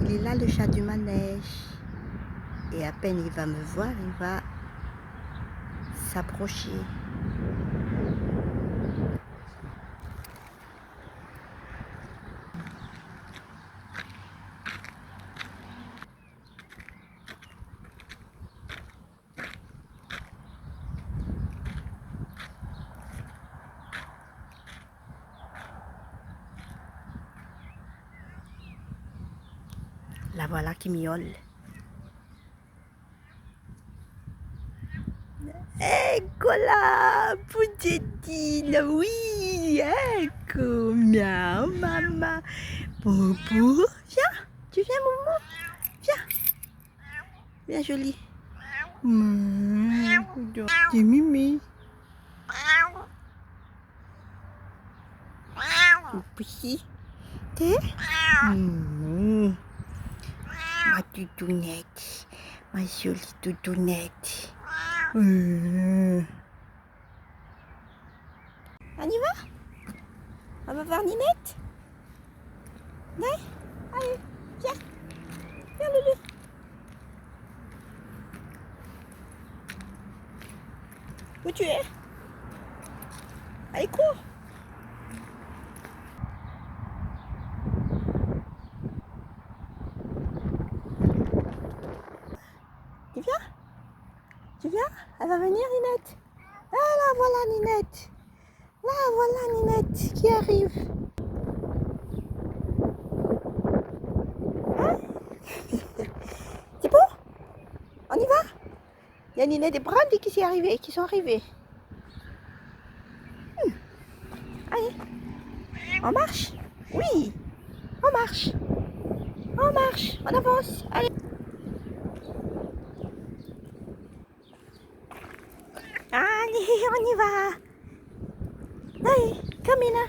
Il est là, le chat du manège. Et à peine il va me voir, il va s'approcher. La voilà qui miaule. Eccola, Puccettino, oui, ecco, miau, maman. Boubou, viens, tu viens, Momo, viens, viens, jolie. C'est Mimi. Poussi, t'es ma toutounette, ma jolie toutounette. On y va? On va voir Ninette? Ouais? Allez, viens. Viens, Loulou. Où tu es? Allez, cours. Tu viens? Tu viens? Elle va venir, Ninette? Ah, là, voilà Ninette. Là, voilà Ninette qui arrive. Hein? C'est bon? On y va? Il y a Ninette et Brandy qui sont arrivés. Allez, on marche? Oui, on marche. On marche, on avance. Allez. Allez, on y va. Allez, comme là.